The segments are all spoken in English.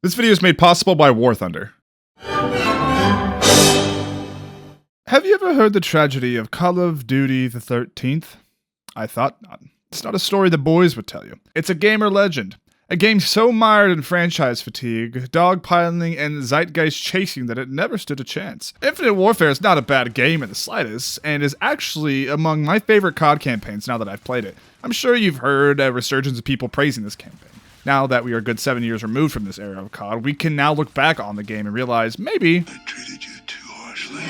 This video is made possible by War Thunder. Have you ever heard the tragedy of Call of Duty the 13th? I thought not. It's not a story the boys would tell you. It's a gamer legend. A game so mired in franchise fatigue, dogpiling, and zeitgeist chasing that it never stood a chance. Infinite Warfare is not a bad game in the slightest, and is actually among my favorite COD campaigns now that I've played it. I'm sure you've heard a resurgence of people praising this campaign. Now that we are a good 7 years removed from this era of COD, we can now look back on the game and realize, maybe, I treated you too harshly.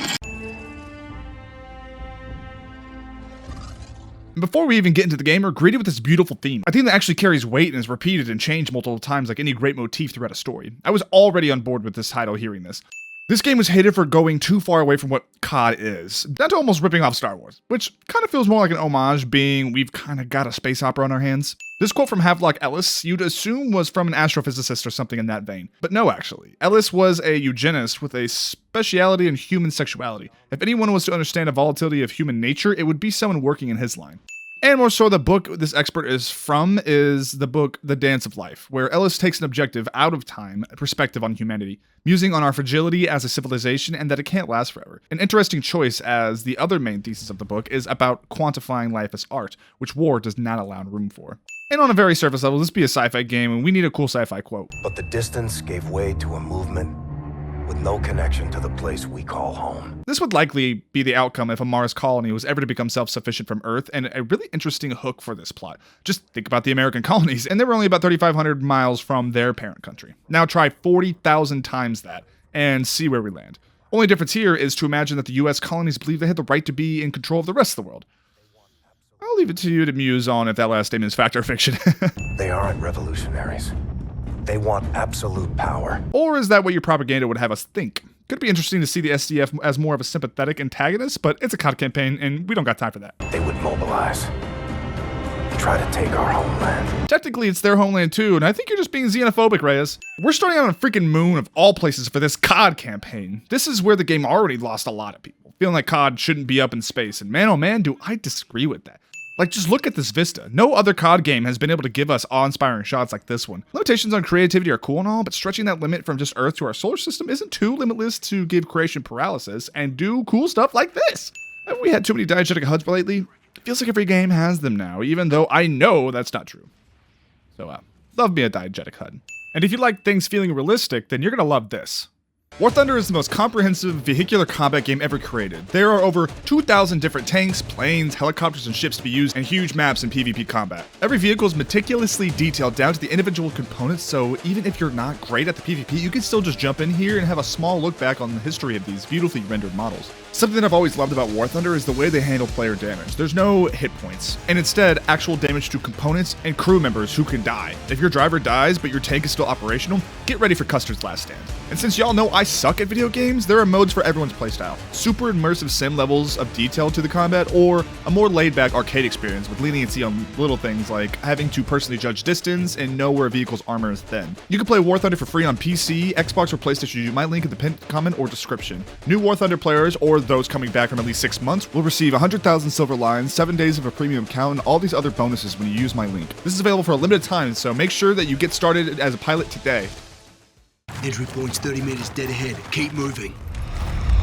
And before we even get into the game, we're greeted with this beautiful theme. A theme that actually carries weight and is repeated and changed multiple times like any great motif throughout a story. I was already on board with this title hearing this. This game was hated for going too far away from what COD is, down to almost ripping off Star Wars, which kind of feels more like an homage, being we've kind of got a space opera on our hands. This quote from Havelock Ellis you'd assume was from an astrophysicist or something in that vein, but no actually. Ellis was a eugenist with a speciality in human sexuality. If anyone was to understand the volatility of human nature, it would be someone working in his line. And more so, the book this expert is from is the book The Dance of Life, where Ellis takes an objective, out of time, perspective on humanity, musing on our fragility as a civilization and that it can't last forever. An interesting choice, as the other main thesis of the book is about quantifying life as art, which war does not allow room for. And on a very surface level, this be a sci-fi game, and we need a cool sci-fi quote. But the distance gave way to a movement with no connection to the place we call home. This would likely be the outcome if a Mars colony was ever to become self-sufficient from Earth, and a really interesting hook for this plot. Just think about the American colonies, and they were only about 3,500 miles from their parent country. Now try 40,000 times that, and see where we land. Only difference here is to imagine that the US colonies believe they had the right to be in control of the rest of the world. I'll leave it to you to muse on if that last statement is fact or fiction. They aren't revolutionaries. They want absolute power. Or is that what your propaganda would have us think? Could be interesting to see the SDF as more of a sympathetic antagonist, but it's a COD campaign, and we don't got time for that. They would mobilize. Try to take our homeland. Technically, it's their homeland too, and I think you're just being xenophobic, Reyes. We're starting out on a freaking moon of all places for this COD campaign. This is where the game already lost a lot of people, feeling like COD shouldn't be up in space, and man oh man, do I disagree with that. Like, just look at this vista. No other COD game has been able to give us awe-inspiring shots like this one. Limitations on creativity are cool and all, but stretching that limit from just Earth to our solar system isn't too limitless to give creation paralysis and do cool stuff like this. Have we had too many diegetic HUDs lately? It feels like every game has them now, even though I know that's not true. So, love me a diegetic HUD. And if you like things feeling realistic, then you're gonna love this. War Thunder is the most comprehensive vehicular combat game ever created. There are over 2,000 different tanks, planes, helicopters, and ships to be used, and huge maps in PvP combat. Every vehicle is meticulously detailed down to the individual components, so even if you're not great at the PvP, you can still just jump in here and have a small look back on the history of these beautifully rendered models. Something that I've always loved about War Thunder is the way they handle player damage. There's no hit points, and instead actual damage to components and crew members who can die. If your driver dies but your tank is still operational, get ready for Custer's Last Stand. And since y'all know I suck at video games, there are modes for everyone's playstyle. Super immersive sim levels of detail to the combat, or a more laid-back arcade experience with leniency on little things like having to personally judge distance and know where a vehicle's armor is thin. You can play War Thunder for free on PC, Xbox, or PlayStation. My link in the pinned comment or description. New War Thunder players, or those coming back from at least 6 months, will receive 100,000 silver lines, 7 days of a premium account, and all these other bonuses when you use my link. This is available for a limited time, so make sure that you get started as a pilot today. Entry point's 30 meters dead ahead. Keep moving.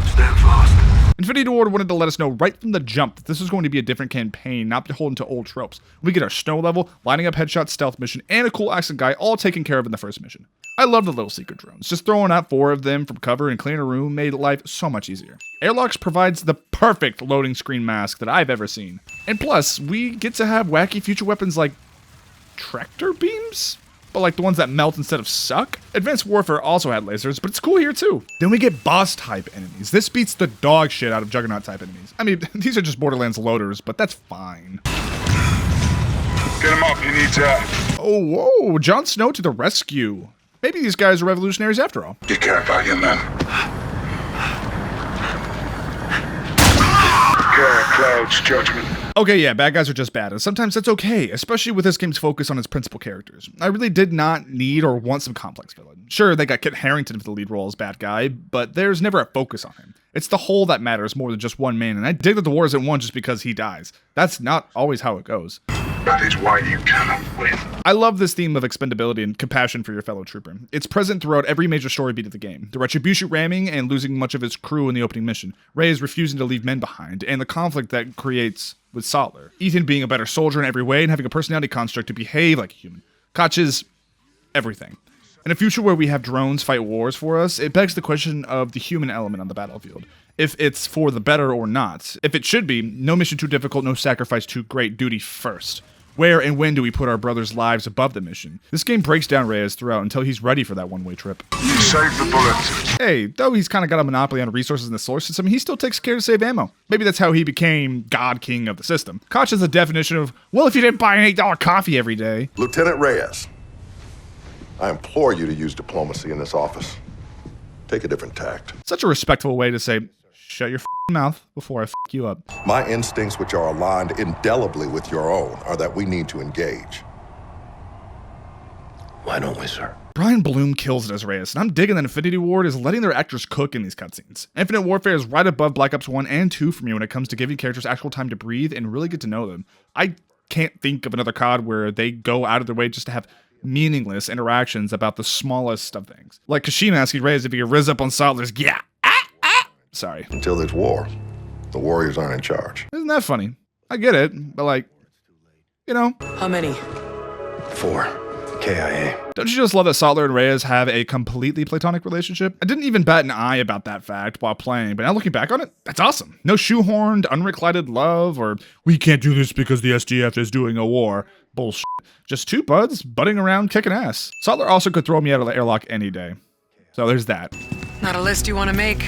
Stand fast. Infinity Ward wanted to let us know right from the jump that this was going to be a different campaign, not beholden to old tropes. We get our snow level, lining up headshot stealth mission, and a cool accent guy all taken care of in the first mission. I love the little secret drones. Just throwing out 4 of them from cover and clearing a room made life so much easier. Airlocks provides the perfect loading screen mask that I've ever seen. And plus, we get to have wacky future weapons like tractor beams? But like the ones that melt instead of suck? Advanced Warfare also had lasers, but it's cool here too. Then we get boss-type enemies. This beats the dog shit out of Juggernaut-type enemies. I mean, these are just Borderlands loaders, but that's fine. Get him up, he needs help. Oh, whoa, Jon Snow to the rescue. Maybe these guys are revolutionaries after all. You care about your men. Care clouds judgment. Okay, yeah, bad guys are just bad, and sometimes that's okay, especially with this game's focus on its principal characters. I really did not need or want some complex villain. Sure, they got Kit Harington for the lead role as bad guy, but there's never a focus on him. It's the whole that matters more than just one man, and I dig that the war isn't won just because he dies. That's not always how it goes. That is why you cannot win. I love this theme of expendability and compassion for your fellow trooper. It's present throughout every major story beat of the game. The retribution ramming and losing much of his crew in the opening mission, Reyes refusing to leave men behind, and the conflict that creates with Sattler. Ethan being a better soldier in every way and having a personality construct to behave like a human. Koch is everything. In a future where we have drones fight wars for us, it begs the question of the human element on the battlefield. If it's for the better or not. If it should be, no mission too difficult, no sacrifice too great, duty first. Where and when do we put our brothers' lives above the mission? This game breaks down Reyes throughout until he's ready for that one-way trip. Save the bullets. Hey, though he's kind of got a monopoly on resources in the solar system, he still takes care to save ammo. Maybe that's how he became God King of the system. Koch is the definition of, well, if you didn't buy an $8 coffee every day. Lieutenant Reyes, I implore you to use diplomacy in this office. Take a different tact. Such a respectful way to say, shut your mouth before I f you up. My instincts, which are aligned indelibly with your own, are that we need to engage. Why don't we, sir? Brian Bloom kills it as Reyes, and I'm digging that Infinity Ward is letting their actors cook in these cutscenes. Infinite Warfare is right above Black Ops 1 and 2 for me when it comes to giving characters actual time to breathe and really get to know them. I can't think of another COD where they go out of their way just to have meaningless interactions about the smallest of things. Like Kashima asking Reyes if he could riz up on Sattler's Sorry. Until there's war, the warriors aren't in charge. Isn't that funny? I get it, but like, you know. How many? 4. KIA. Don't you just love that Sattler and Reyes have a completely platonic relationship? I didn't even bat an eye about that fact while playing, but now looking back on it, that's awesome. No shoehorned, unrequited love, or we can't do this because the SDF is doing a war. Bullshit. Just two buds butting around kicking ass. Sattler also could throw me out of the airlock any day. So there's that. Not a list you want to make.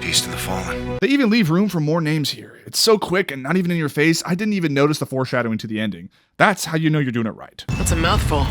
Peace to the fallen. They even leave room for more names here. It's so quick and not even in your face, I didn't even notice the foreshadowing to the ending. That's how you know you're doing it right. That's a mouthful.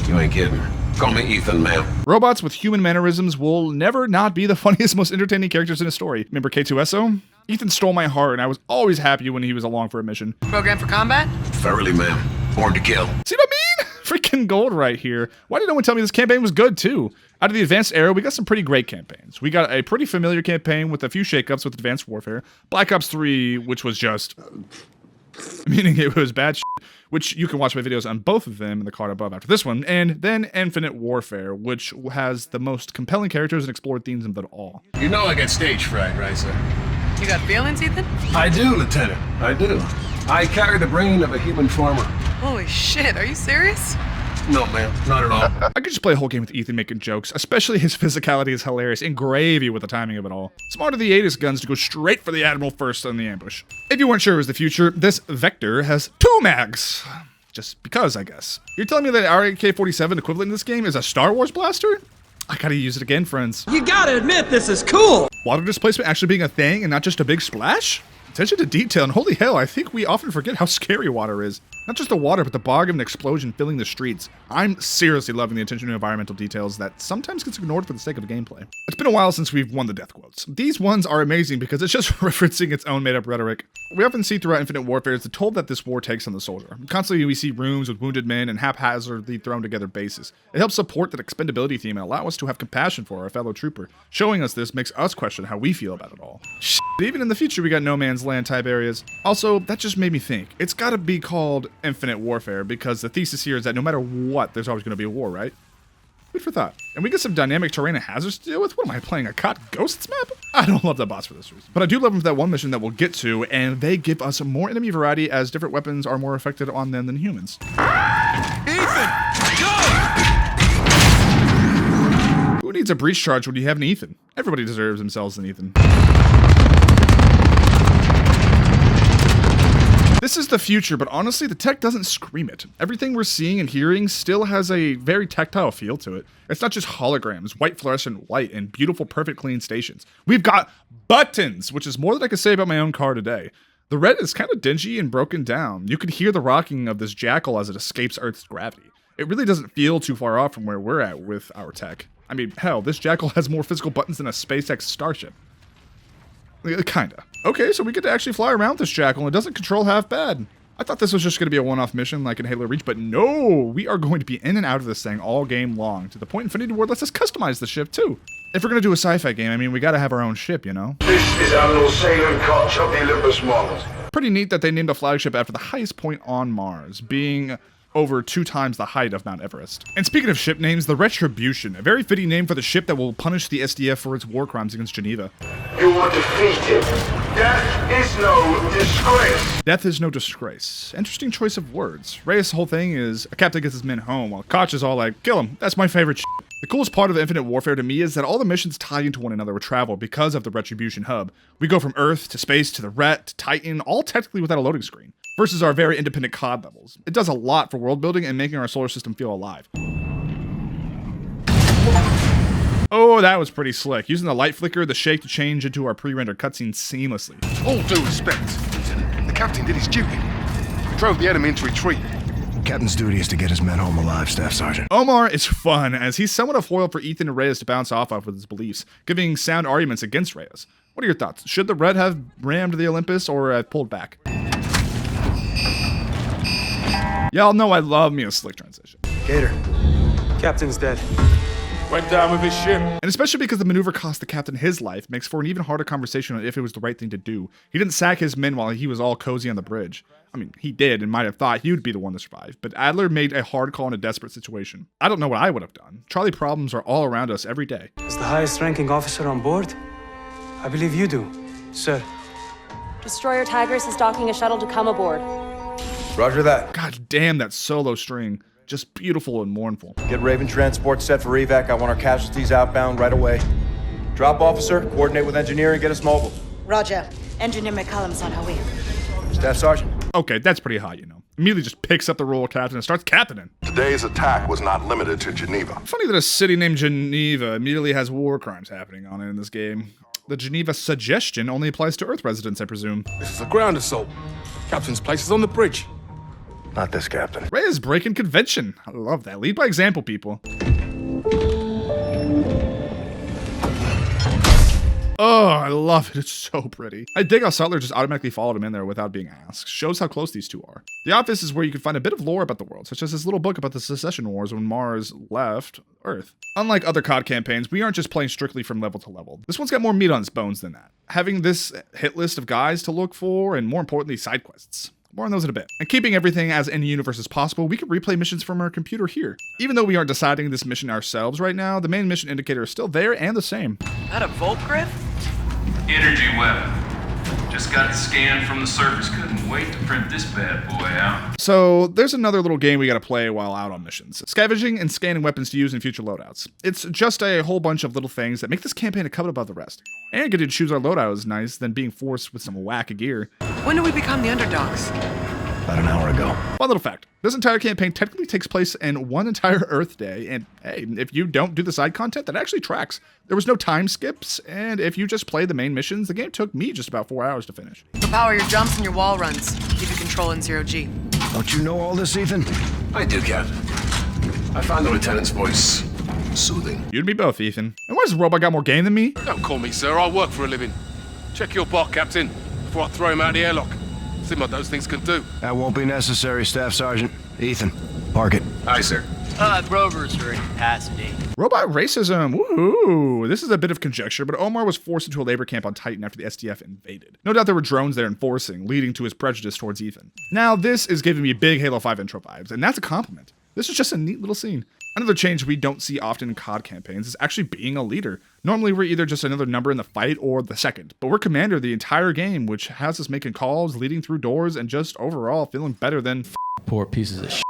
You ain't kidding. Call me Ethan, ma'am. Robots with human mannerisms will never not be the funniest, most entertaining characters in a story. Remember K2SO? Ethan stole my heart, and I was always happy when he was along for a mission. Program for combat? Thoroughly, ma'am. Born to kill. See what I mean? Freaking gold right here. Why did no one tell me this campaign was good, too? Out of the Advanced era, we got some pretty great campaigns. We got a pretty familiar campaign with a few shakeups with Advanced Warfare. Black Ops 3, which was just... meaning it was bad shit, which you can watch my videos on both of them in the card above after this one. And then Infinite Warfare, which has the most compelling characters and explored themes of them all. You know I got stage fright, right, sir? You got feelings, Ethan? I do, Lieutenant. I do. I carry the brain of a human farmer. Holy shit, are you serious? No, ma'am. Not at all. I could just play a whole game with Ethan making jokes, especially his physicality is hilarious and gravy with the timing of it all. Smart of the Aegis guns to go straight for the Admiral first on the ambush. If you weren't sure it was the future, this Vector has 2 mags. Just because, I guess. You're telling me that our AK-47 equivalent in this game is a Star Wars blaster? I gotta use it again, friends. You gotta admit this is cool! Water displacement actually being a thing and not just a big splash? Attention to detail, and holy hell, I think we often forget how scary water is. Not just the water, but the bog of an explosion filling the streets. I'm seriously loving the attention to environmental details that sometimes gets ignored for the sake of gameplay. It's been a while since we've won the death quotes. These ones are amazing because it's just referencing its own made-up rhetoric. We often see throughout Infinite Warfare is the toll that this war takes on the soldier. Constantly we see rooms with wounded men and haphazardly thrown together bases. It helps support that expendability theme and allow us to have compassion for our fellow trooper. Showing us this makes us question how we feel about it all. Shit, even in the future we got no man's land type areas. Also, that just made me think. It's gotta be called Infinite Warfare because the thesis here is that no matter what, there's always gonna be a war, right? Food for thought. And we get some dynamic terrain and hazards to deal with? What am I playing, a COD Ghosts map? I don't love that boss for this reason. But I do love them for that one mission that we'll get to, and they give us more enemy variety as different weapons are more affected on them than humans. Ethan, go! Who needs a breach charge when you have an Ethan? Everybody deserves themselves an Ethan. This is the future, but honestly, the tech doesn't scream it. Everything we're seeing and hearing still has a very tactile feel to it. It's not just holograms, white fluorescent light, and beautiful, perfect, clean stations. We've got buttons, which is more than I could say about my own car today. The red is kind of dingy and broken down. You can hear the rocking of this jackal as it escapes Earth's gravity. It really doesn't feel too far off from where we're at with our tech. I mean, hell, this jackal has more physical buttons than a SpaceX Starship. Kinda. Okay, so we get to actually fly around this jackal and it doesn't control half bad. I thought this was just going to be a one-off mission like in Halo Reach, but no! We are going to be in and out of this thing all game long, to the point Infinity Ward lets us customize the ship too. If we're gonna do a sci-fi game, I mean, we gotta have our own ship, you know? This is Admiral Sailing Koch of the Olympus models. Pretty neat that they named a flagship after the highest point on Mars, being over 2 times the height of Mount Everest. And speaking of ship names, the Retribution, a very fitting name for the ship that will punish the SDF for its war crimes against Geneva. You were defeated. Death is no disgrace. Death is no disgrace. Interesting choice of words. Reyes' whole thing is a captain gets his men home, while Koch is all like, kill him, that's my favorite shit. The coolest part of Infinite Warfare to me is that all the missions tie into one another with travel because of the Retribution hub. We go from Earth to space to the Ret to Titan, all technically without a loading screen, versus our very independent COD levels. It does a lot for world building and making our solar system feel alive. Oh, that was pretty slick. Using the light flicker, the shake to change into our pre-rendered cutscene seamlessly. All due respect, Lieutenant. The captain did his duty. Drove the enemy into retreat. Captain's duty is to get his men home alive, Staff Sergeant. Omar is fun, as he's somewhat a foil for Ethan and Reyes to bounce off with his beliefs, giving sound arguments against Reyes. What are your thoughts? Should the Red have rammed the Olympus or have pulled back? Y'all know I love me a slick transition. Gator. Captain's dead. Went down with his ship. And especially because the maneuver cost the captain his life, makes for an even harder conversation on if it was the right thing to do. He didn't sack his men while he was all cozy on the bridge. I mean, he did and might have thought he would be the one to survive, but Adler made a hard call in a desperate situation. I don't know what I would have done. Charlie problems are all around us every day. As the highest ranking officer on board, I believe you do, sir. Destroyer Tigris is docking a shuttle to come aboard. Roger that. God damn, that solo string. Just beautiful and mournful. Get Raven transport set for evac. I want our casualties outbound right away. Drop officer, coordinate with engineer and get us mobile. Roger. Engineer McCullum's on her way. Staff Sergeant. Okay, that's pretty hot, you know. Immediately just picks up the role of captain and starts captaining. Today's attack was not limited to Geneva. Funny that a city named Geneva immediately has war crimes happening on it in this game. The Geneva suggestion only applies to Earth residents, I presume. This is a ground assault. Captain's place is on the bridge. Not this captain. Reyes breaking convention. I love that. Lead by example, people. Oh, I love it. It's so pretty. I dig how Sutler just automatically followed him in there without being asked. Shows how close these two are. The office is where you can find a bit of lore about the world, such as this little book about the secession wars when Mars left Earth. Unlike other COD campaigns, we aren't just playing strictly from level to level. This one's got more meat on its bones than that. Having this hit list of guys to look for, and more importantly, side quests. More on those in a bit. And keeping everything as in-universe as possible, we can replay missions from our computer here. Even though we aren't deciding this mission ourselves right now, the main mission indicator is still there and the same. That a Volt Griff? Energy weapon. Just got scanned from the surface. Couldn't wait to print this bad boy out. So there's another little game we gotta play while out on missions. Scavenging and scanning weapons to use in future loadouts. It's just a whole bunch of little things that make this campaign a cut above the rest. And getting to choose our loadout is nice than being forced with some whack of gear. When do we become the underdogs? About an hour ago. One little fact. This entire campaign technically takes place in one entire Earth day, and hey, if you don't do the side content, that actually tracks. There was no time skips, and if you just play the main missions, the game took me just about 4 hours to finish. So power your jumps and your wall runs. Keep your control in 0G. Don't you know all this, Ethan? I do, Captain. I found the lieutenant's voice soothing. You and me both, Ethan. And why does the robot got more game than me? Don't call me sir, I work for a living. Check your bot, Captain, before I throw him out the airlock. See what those things can do. That won't be necessary, Staff Sergeant. Ethan, park it. Aye, sir. Rovers are in capacity. Robot racism, woohoo! This is a bit of conjecture, but Omar was forced into a labor camp on Titan after the SDF invaded. No doubt there were drones there enforcing, leading to his prejudice towards Ethan. Now, this is giving me big Halo 5 intro vibes, and that's a compliment. This is just a neat little scene. Another change we don't see often in COD campaigns is actually being a leader. Normally we're either just another number in the fight or the second, but we're commander the entire game, which has us making calls, leading through doors, and just overall feeling better than Poor pieces of shit.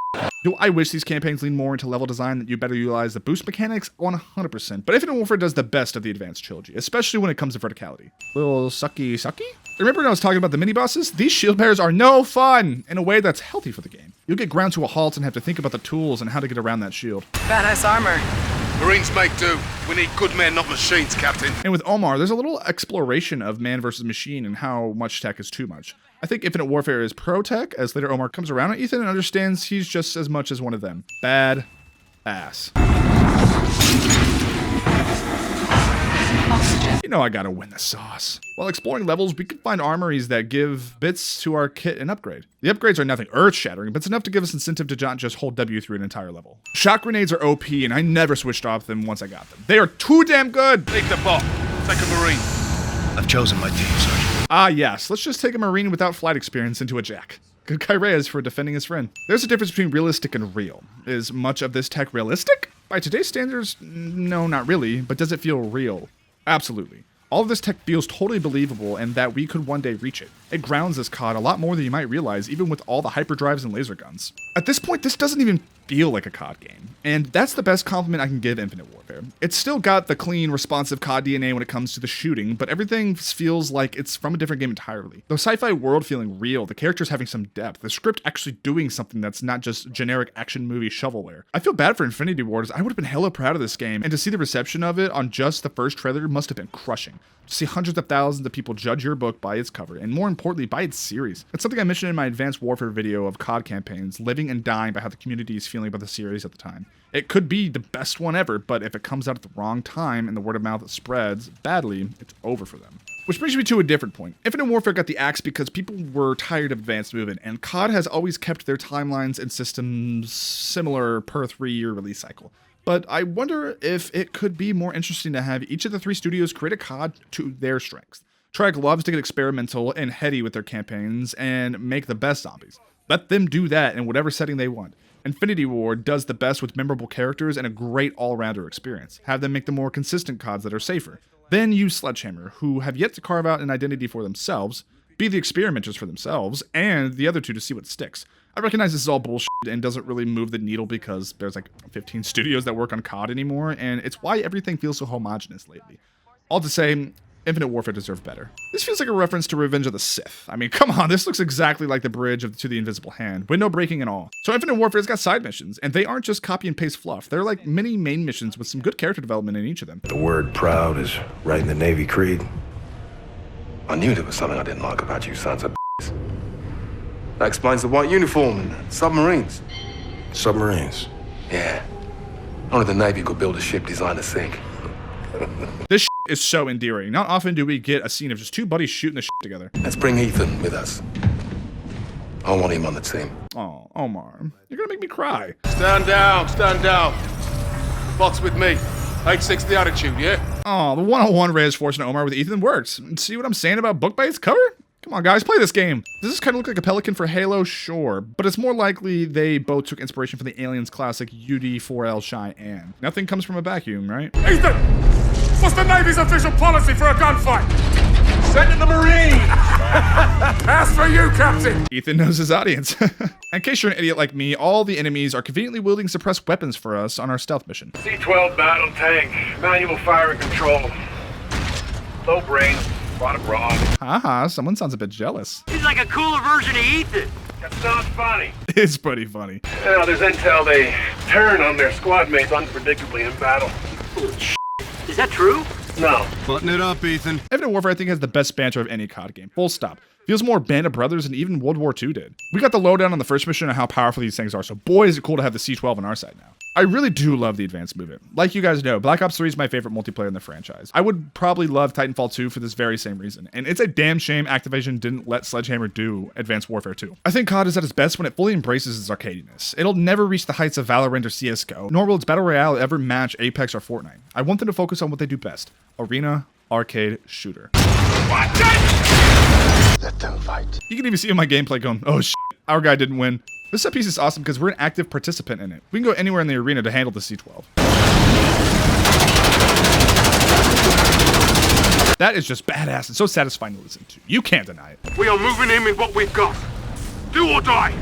Do I wish these campaigns lean more into level design that you better utilize the boost mechanics? 100%. But Infinite Warfare does the best of the advanced trilogy, especially when it comes to verticality. Little sucky? Remember when I was talking about the mini-bosses? These shield bearers are no fun in a way that's healthy for the game. You'll get ground to a halt and have to think about the tools and how to get around that shield. Badass armor. Marines make do. We need good men, not machines, Captain. And with Omar, there's a little exploration of man versus machine and how much tech is too much. I think Infinite Warfare is pro-tech, as later Omar comes around on Ethan and understands he's just as much as one of them. Bad ass. You know I gotta win the sauce. While exploring levels, we can find armories that give bits to our kit and upgrade. The upgrades are nothing earth-shattering, but it's enough to give us incentive to not just hold W through an entire level. Shock grenades are OP, and I never switched off them once I got them. They are too damn good! Take the bot. Take a Marine. I've chosen my team, Sergeant. Ah yes, let's just take a Marine without flight experience into a jack. Good guy Reyes for defending his friend. There's a difference between realistic and real. Is much of this tech realistic? By today's standards, no, not really, but does it feel real? Absolutely. All of this tech feels totally believable and that we could one day reach it. It grounds this COD a lot more than you might realize, even with all the hyperdrives and laser guns. At this point, this doesn't even feel like a COD game, and that's the best compliment I can give Infinite Warfare. It's still got the clean, responsive COD DNA when it comes to the shooting, but everything feels like it's from a different game entirely. The sci-fi world feeling real, the characters having some depth, the script actually doing something that's not just generic action movie shovelware. I feel bad for Infinity Ward, as I would have been hella proud of this game, and to see the reception of it on just the first trailer must have been crushing. To see hundreds of thousands of people judge your book by its cover, and more importantly, by its series. It's something I mentioned in my Advanced Warfare video of COD campaigns, living and dying by how the community is feeling about the series at the time. It could be the best one ever, but if it comes out at the wrong time and the word of mouth spreads badly, it's over for them. Which brings me to a different point. Infinite Warfare got the axe because people were tired of advanced movement, and COD has always kept their timelines and systems similar per 3-year release cycle. But I wonder if it could be more interesting to have each of the 3 studios create a COD to their strengths. Treyarch loves to get experimental and heady with their campaigns and make the best zombies. Let them do that in whatever setting they want. Infinity Ward does the best with memorable characters and a great all-rounder experience. Have them make the more consistent CODs that are safer. Then use Sledgehammer, who have yet to carve out an identity for themselves, be the experimenters for themselves, and the other 2 to see what sticks. I recognize this is all bullshit and doesn't really move the needle because there's like 15 studios that work on COD anymore, and it's why everything feels so homogenous lately. All to say, Infinite Warfare deserved better. This feels like a reference to Revenge of the Sith. I mean, come on, this looks exactly like the bridge to the Invisible Hand, window breaking and all. So Infinite Warfare's got side missions, and they aren't just copy and paste fluff. They're like mini main missions with some good character development in each of them. The word proud is right in the Navy creed. I knew there was something I didn't like about you sons of b****s. That explains the white uniform and submarines. Submarines? Yeah. Only the Navy could build a ship designed to sink. This is so endearing. Not often do we get a scene of just 2 buddies shooting the together. Let's bring Ethan with us. I want him on the team. Oh, Omar, you're gonna make me cry. Stand down, stand down. Box with me. 8-6 the attitude, yeah? Oh, the one-on-one Reyes forcing Omar with Ethan works. See what I'm saying about book by its cover? Come on, guys, play this game. Does this kind of look like a pelican for Halo? Sure, but it's more likely they both took inspiration from the Aliens classic UD4L Cheyenne. Nothing comes from a vacuum, right? Ethan! What's the Navy's official policy for a gunfight? Send in the Marine! As for you, Captain! Ethan knows his audience. In case you're an idiot like me, all the enemies are conveniently wielding suppressed weapons for us on our stealth mission. C-12 battle tank, manual fire and control. Low brain, a lot of broad. Haha, someone sounds a bit jealous. He's like a cooler version of Ethan. That's not funny. It's pretty funny. Now, there's intel they turn on their squad mates unpredictably in battle. Is that true? No. Button it up, Ethan. Infinite Warfare, I think, has the best banter of any COD game. Full stop. Feels more Band of Brothers than even World War II did. We got the lowdown on the first mission on how powerful these things are, so boy is it cool to have the C-12 on our side now. I really do love the advanced movement. Like you guys know, Black Ops 3 is my favorite multiplayer in the franchise. I would probably love Titanfall 2 for this very same reason, and it's a damn shame Activision didn't let Sledgehammer do Advanced Warfare 2. I think COD is at its best when it fully embraces its arcadiness. It'll never reach the heights of Valorant or CSGO, nor will its Battle Royale ever match Apex or Fortnite. I want them to focus on what they do best. Arena, arcade, shooter. Let them fight. You can even see in my gameplay going, oh shit, our guy didn't win. This set piece is awesome because we're an active participant in it. We can go anywhere in the arena to handle the C-12. That is just badass and so satisfying to listen to. You can't deny it. We are moving in with what we've got. Do or die.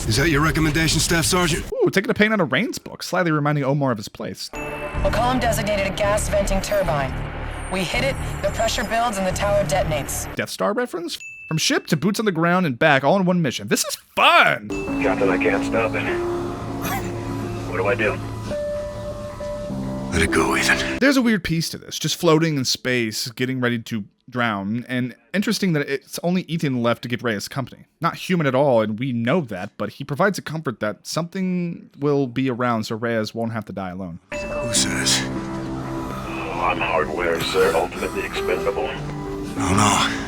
Is that your recommendation, Staff Sergeant? Ooh, taking a pain out of Rain's book, slightly reminding Omar of his place. McCollum designated a gas venting turbine. We hit it, the pressure builds, and the tower detonates. Death Star reference? From ship to boots on the ground and back, all in one mission. This is fun! Captain, I can't stop it. What do I do? Let it go, Ethan. There's a weird piece to this, just floating in space, getting ready to drown, and interesting that it's only Ethan left to give Reyes company. Not human at all, and we know that, but he provides a comfort that something will be around so Reyes won't have to die alone. Who says? I'm hardware, sir. Ultimately expendable. No.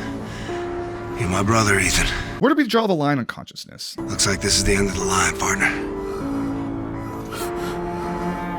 You're my brother, Ethan. Where do we draw the line on consciousness? Looks like this is the end of the line, partner.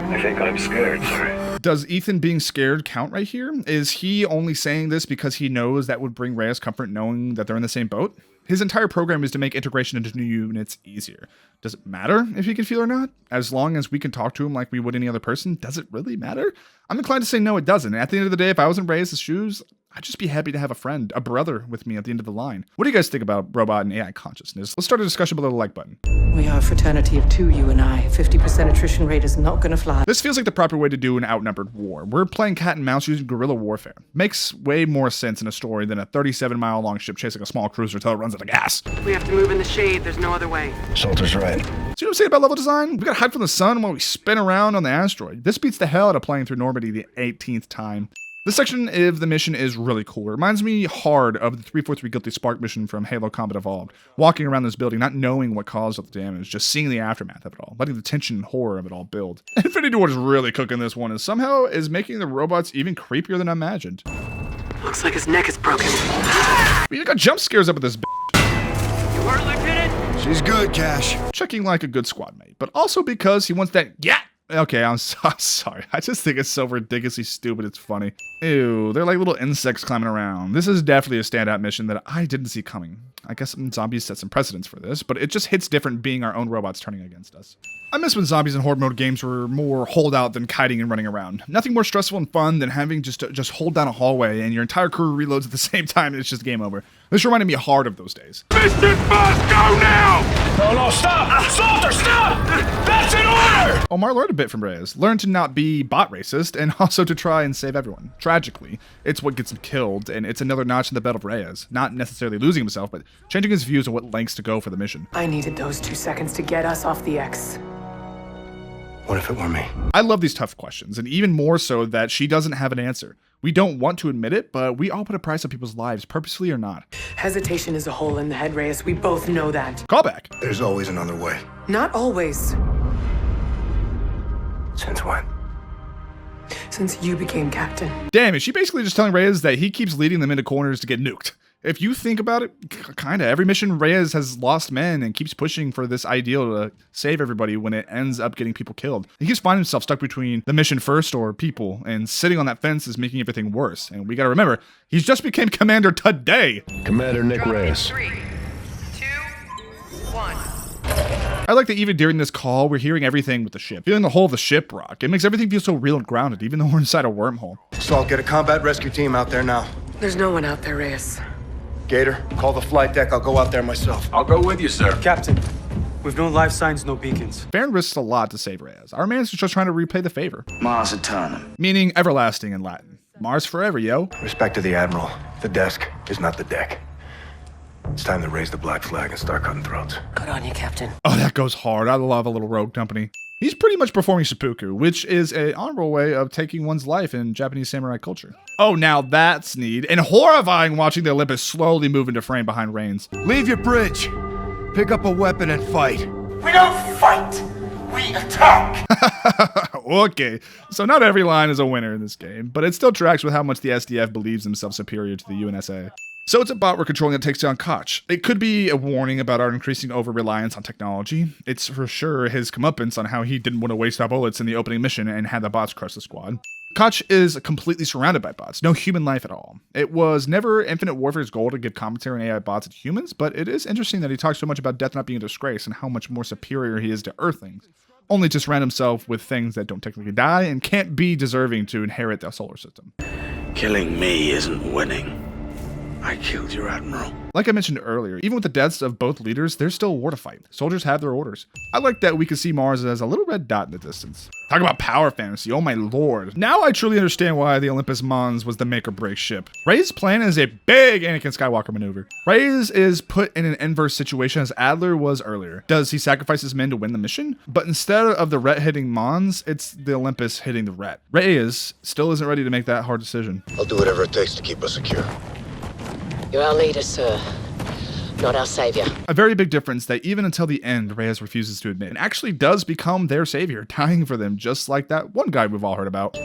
I think I'm scared, sir. Does Ethan being scared count right here? Is he only saying this because he knows that would bring Reyes comfort knowing that they're in the same boat? His entire program is to make integration into new units easier. Does it matter if he can feel or not? As long as we can talk to him like we would any other person, does it really matter? I'm inclined to say no, it doesn't. At the end of the day, if I was in Reyes' shoes, I'd just be happy to have a friend, a brother with me at the end of the line. What do you guys think about robot and AI consciousness? Let's start a discussion below the like button. We are a fraternity of two, you and I. 50% attrition rate is not gonna fly. This feels like the proper way to do an outnumbered war. We're playing cat and mouse using guerrilla warfare. Makes way more sense in a story than a 37-mile-long ship chasing a small cruiser until it runs out of gas. We have to move in the shade. There's no other way. Salter's right. See what I'm saying about level design? We gotta hide from the sun while we spin around on the asteroid. This beats the hell out of playing through Normandy the 18th time. This section of the mission is really cool. It reminds me hard of the 343 Guilty Spark mission from Halo Combat Evolved. Walking around this building, not knowing what caused all the damage, just seeing the aftermath of it all, letting the tension and horror of it all build. Infinity Ward is really cooking this one, and somehow is making the robots even creepier than I imagined. Looks like his neck is broken. We even got jump scares up with this You heard, Lieutenant? She's good, Cash. checking like a good squad mate, but also because he wants that Okay, I'm sorry. I just think it's so ridiculously stupid, it's funny. Ew, they're like little insects climbing around. This is definitely a standout mission that I didn't see coming. I guess zombies set some precedents for this, but it just hits different being our own robots turning against us. I miss when zombies and horde mode games were more holdout than kiting and running around. Nothing more stressful and fun than having just hold down a hallway and your entire crew reloads at the same time and it's just game over. This reminded me hard of those days. Mission must go now! No, stop! Salter, stop! That's an order! Omar learned a bit from Reyes. Learned to not be bot racist and also to try and save everyone. Tragically, it's what gets him killed, and it's another notch in the belt of Reyes. Not necessarily losing himself, but changing his views on what lengths to go for the mission. I needed those 2 seconds to get us off the X. What if it were me? I love these tough questions, and even more so that she doesn't have an answer. We don't want to admit it, but we all put a price on people's lives, purposely or not. Hesitation is a hole in the head, Reyes. We both know that. Callback. There's always another way. Not always. Since when? Since you became captain. Damn, is she basically just telling Reyes that he keeps leading them into corners to get nuked? If you think about it, kinda. Every mission, Reyes has lost men and keeps pushing for this ideal to save everybody when it ends up getting people killed. He keeps finding himself stuck between the mission first or people, and sitting on that fence is making everything worse. And we gotta remember, he's just became commander today. Commander Nick Reyes. 3, 2, 1. I like that even during this call, we're hearing everything with the ship. Feeling the whole of the ship rock. It makes everything feel so real and grounded, even though we're inside a wormhole. Salt, get a combat rescue team out there now. There's no one out there, Reyes. Gator, call the flight deck. I'll go out there myself. I'll go with you, sir. Captain, we've no life signs, no beacons. Farron risks a lot to save Reyes. Our man's just trying to repay the favor. Mars Eternum. Meaning everlasting in Latin. Mars forever, yo. Respect to the Admiral. The desk is not the deck. It's time to raise the black flag and start cutting throats. Good on you, Captain. Oh, that goes hard. I love a little rogue company. He's pretty much performing seppuku, which is an honorable way of taking one's life in Japanese samurai culture. Oh, now that's neat and horrifying watching the Olympus slowly move into frame behind Reigns. Leave your bridge. Pick up a weapon and fight. We don't fight! We attack! Okay, so not every line is a winner in this game, but it still tracks with how much the SDF believes themselves superior to the UNSA. So it's a bot we're controlling that takes down Koch. It could be a warning about our increasing over-reliance on technology. It's for sure his comeuppance on how he didn't want to waste our bullets in the opening mission and had the bots crush the squad. Koch is completely surrounded by bots, no human life at all. It was never Infinite Warfare's goal to give commentary on AI bots and humans, but it is interesting that he talks so much about death not being a disgrace and how much more superior he is to Earthlings, only to surround himself with things that don't technically die and can't be deserving to inherit the solar system. Killing me isn't winning. I killed your admiral. Like I mentioned earlier, even with the deaths of both leaders, there's still a war to fight. Soldiers have their orders. I like that we can see Mars as a little red dot in the distance. Talk about power fantasy, oh my lord. Now I truly understand why the Olympus Mons was the make or break ship. Rey's plan is a big Anakin Skywalker maneuver. Reyes is put in an inverse situation as Adler was earlier. Does he sacrifice his men to win the mission? But instead of the Ret hitting Mons, it's the Olympus hitting the Ret. Reyes still isn't ready to make that hard decision. I'll do whatever it takes to keep us secure. You're our leader, sir. Not our savior. A very big difference that even until the end, Reyes refuses to admit and actually does become their savior, dying for them just like that one guy we've all heard about.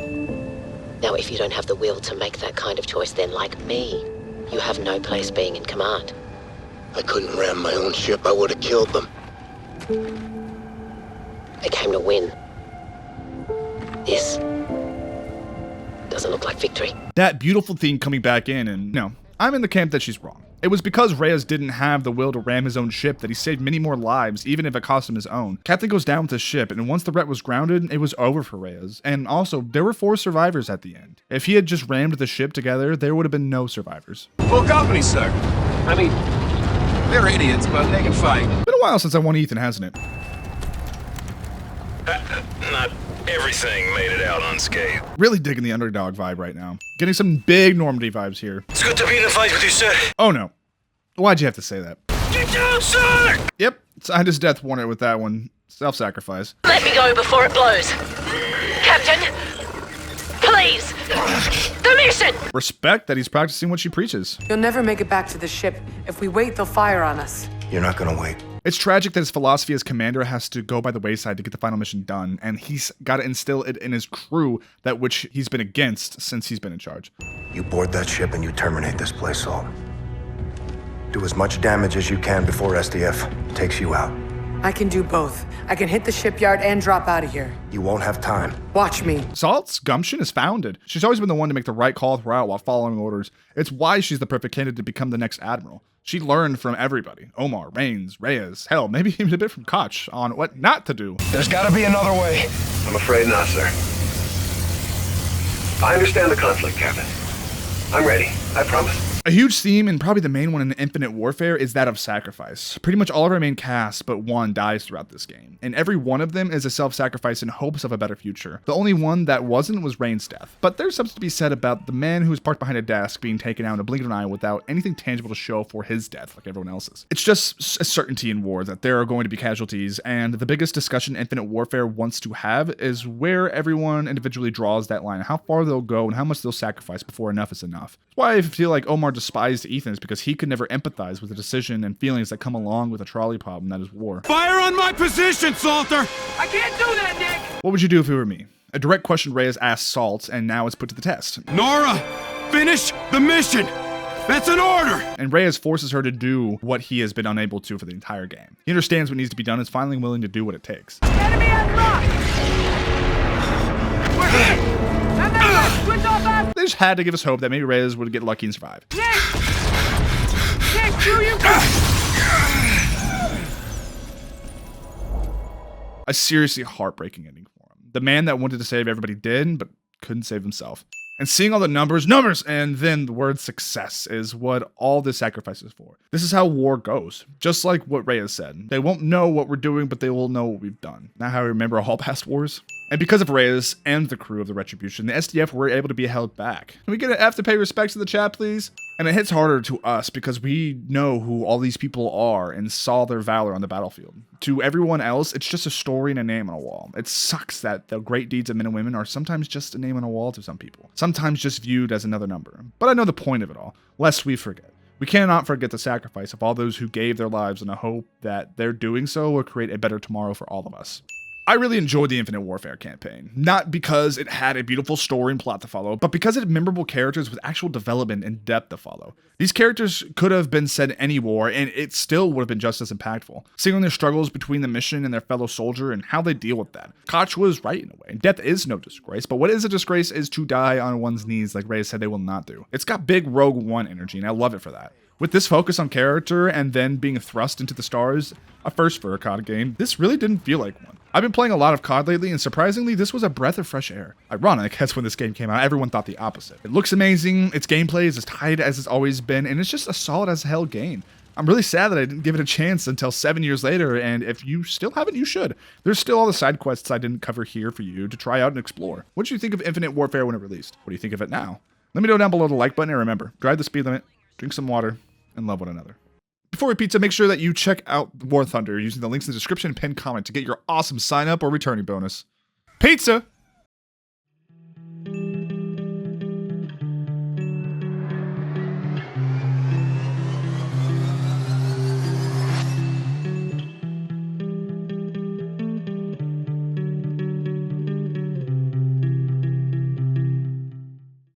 Now, if you don't have the will to make that kind of choice, then like me, you have no place being in command. I couldn't ram my own ship. I would have killed them. They came to win. This doesn't look like victory. That beautiful theme coming back in, and no, I'm in the camp that she's wrong. It was because Reyes didn't have the will to ram his own ship that he saved many more lives, even if it cost him his own. Captain goes down with his ship, and once the wreck was grounded, it was over for Reyes. And also, there were 4 survivors at the end. If he had just rammed the ship together, there would have been no survivors. Full company, sir. I mean, they're idiots, but they can fight. Been a while since I won Ethan, hasn't it? Not everything made it out unscathed. Really digging the Underdog vibe right now. Getting some big Normandy vibes here. It's good to be in a fight with you, sir. Oh no. Why'd you have to say that? Get down, sir! Yep, signed his death warrant with that one. Self-sacrifice. Let me go before it blows. Captain, please. The mission! Respect that he's practicing what she preaches. You'll never make it back to the ship. If we wait, they'll fire on us. You're not gonna wait. It's tragic that his philosophy as commander has to go by the wayside to get the final mission done, and he's got to instill it in his crew, that which he's been against since he's been in charge. You board that ship and you terminate this place, Salt. Do as much damage as you can before SDF takes you out. I can do both. I can hit the shipyard and drop out of here. You won't have time. Watch me. Salt's gumption is founded. She's always been the one to make the right call throughout while following orders. It's why she's the perfect candidate to become the next admiral. She learned from everybody. Omar, Rains, Reyes, hell, maybe even a bit from Koch on what not to do. There's gotta be another way. I'm afraid not, sir. I understand the conflict, Captain. I'm ready, I promise. A huge theme, and probably the main one in Infinite Warfare, is that of sacrifice. Pretty much all of our main cast but one dies throughout this game, and every one of them is a self-sacrifice in hopes of a better future. The only one that wasn't was Rain's death, but there's something to be said about the man who was parked behind a desk being taken out in a blink of an eye without anything tangible to show for his death like everyone else's. It's just a certainty in war that there are going to be casualties, and the biggest discussion Infinite Warfare wants to have is where everyone individually draws that line, how far they'll go and how much they'll sacrifice before enough is enough. That's why I feel like Omar despised Ethan, is because he could never empathize with the decision and feelings that come along with a trolley problem that is war. Fire on my position, Salter! I can't do that, Nick! What would you do if it were me? A direct question Reyes asked Salt, and now it's put to the test. Nora, finish the mission! That's an order! And Reyes forces her to do what he has been unable to for the entire game. He understands what needs to be done and is finally willing to do what it takes. Enemy unlocked! We're hit! Switch off after! They just had to give us hope that maybe Reyes would get lucky and survive. Nick! Nick, do you... A seriously heartbreaking ending for him. The man that wanted to save everybody did, but couldn't save himself. And seeing all the numbers, and then the word success is what all this sacrifice is for. This is how war goes. Just like what Reyes said. They won't know what we're doing, but they will know what we've done. Not how we remember all past wars. And because of Reyes and the crew of the Retribution, the SDF were able to be held back. Can we get an F to pay respects to the chat, please? And it hits harder to us because we know who all these people are and saw their valor on the battlefield. To everyone else, it's just a story and a name on a wall. It sucks that the great deeds of men and women are sometimes just a name on a wall to some people. Sometimes just viewed as another number. But I know the point of it all, lest we forget. We cannot forget the sacrifice of all those who gave their lives in a hope that their doing so will create a better tomorrow for all of us. I really enjoyed the Infinite Warfare campaign, not because it had a beautiful story and plot to follow, but because it had memorable characters with actual development and depth to follow. These characters could have been set in any war, and it still would have been just as impactful. Seeing their struggles between the mission and their fellow soldier and how they deal with that. Koch was right in a way. Death is no disgrace, but what is a disgrace is to die on one's knees like Reyes said they will not do. It's got big Rogue One energy, and I love it for that. With this focus on character and then being thrust into the stars, a first for a COD game, this really didn't feel like one. I've been playing a lot of COD lately, and surprisingly, this was a breath of fresh air. Ironic, as when this game came out, everyone thought the opposite. It looks amazing, its gameplay is as tight as it's always been, and it's just a solid as hell game. I'm really sad that I didn't give it a chance until 7 years later, and if you still haven't, you should. There's still all the side quests I didn't cover here for you to try out and explore. What did you think of Infinite Warfare when it released? What do you think of it now? Let me know down below the like button, and remember, drive the speed limit, drink some water, and love one another. Before we pizza, make sure that you check out War Thunder using the links in the description and pinned comment to get your awesome sign up or returning bonus. Pizza!